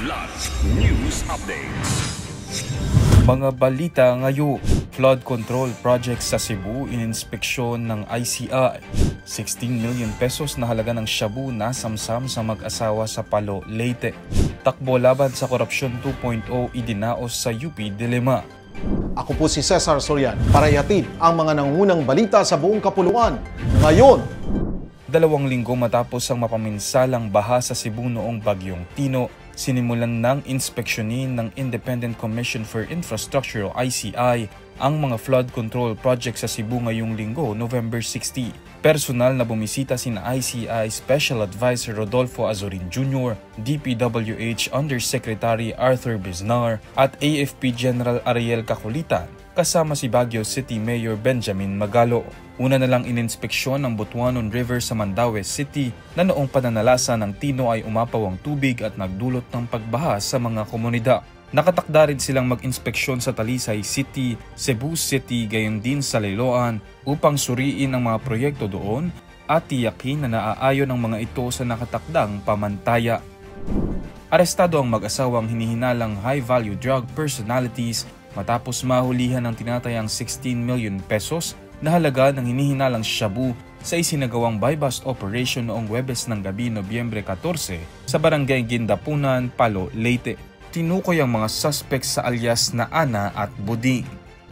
Kidlat News Updates. Mga balita ngayon, flood control project sa Cebu ininspeksyon ng ICI. 16 million pesos na halaga ng shabu nasamsam sa mag-asawa sa Palo, Leyte. Takbo laban sa korupsyon 2.0 idinaos sa UP Diliman. Ako po si Cesar Sorian para ihatid ang mga nangungunang balita sa buong kapuluan. Ngayon, 2 linggo matapos ang mapaminsalang baha sa Cebu noong Bagyong Tino, sinimulan ng inspeksyonin ng Independent Commission for Infrastructure o ICI ang mga flood control project sa Cebu ngayong linggo, November 60. Personal na bumisita sina ICI Special Advisor Rodolfo Azorin Jr., DPWH Undersecretary Arthur Biznar at AFP General Ariel Caculitan, kasama si Baguio City Mayor Benjamin Magalo. Una na lang ininspeksyon ng Butuanon River sa Mandaue City na noong pananalasa ng Tino ay umapaw ang tubig at nagdulot ng pagbaha sa mga komunidad. Nakatakda rin silang mag-inspeksyon sa Talisay City, Cebu City, gayon din sa Liloan upang suriin ang mga proyekto doon at tiyakin na naaayon ang mga ito sa nakatakdang pamantaya. Arestado ang mag-asawang hinihinalang high-value drug personalities matapos mahulihan ng tinatayang 16 million pesos na halaga ng hinihinalang shabu sa isinagawang buy-bust operation noong Huwebes ng gabi, Nobyembre 14 sa Barangay Gindapunan, Palo, Leyte. Tinukoy ang mga suspects sa alias na Ana at Buding.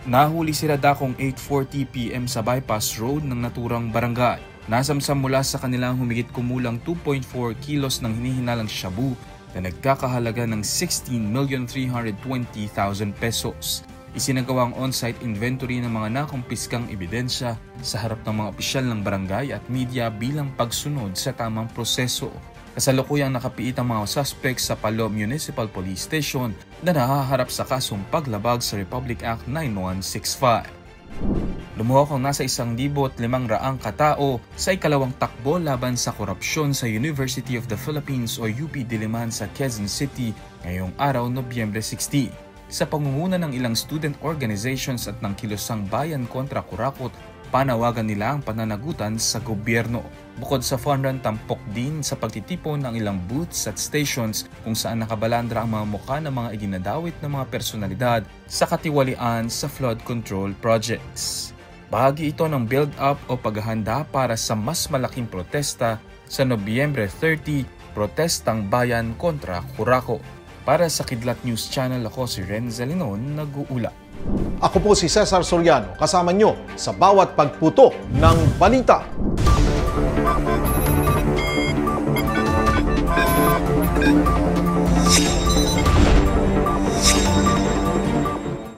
Nahuli sila dakong 8:40 PM sa bypass road ng naturang barangay. Nasamsam mula sa kanilang humigit kumulang 2.4 kilos ng hinihinalang shabu na nagkakahalaga ng 16,320,000 pesos. Isinagawa ang on-site inventory ng mga nakumpiskang ebidensya sa harap ng mga opisyal ng barangay at media bilang pagsunod sa tamang proseso. Kasalukuyang nakapiit ang mga suspects sa Palo Municipal Police Station na nahaharap sa kasong paglabag sa Republic Act 9165. Lumuhok ang nasa 1,500 katao sa ikalawang takbo laban sa korupsyon sa University of the Philippines o UP Diliman sa Quezon City ngayong araw, Nobyembre 60. Sa pangunguna ng ilang student organizations at ng Kilusang Bayan kontra Kurakot, panawagan nila ang pananagutan sa gobyerno. Bukod sa fun run, tampok din sa pagtitipon ng ilang booths at stations kung saan nakabalandra ang mga mukha ng mga idinadawit ng mga personalidad sa katiwalian sa flood control projects. Bahagi ito ng build-up o paghahanda para sa mas malaking protesta sa Nobyembre 30, Protestang Bayan kontra Kurakot. Para sa Kidlat News Channel, ako si Renza Linon, nag-uula. ako po si Cesar Soriano, kasama nyo sa bawat pagputo ng balita.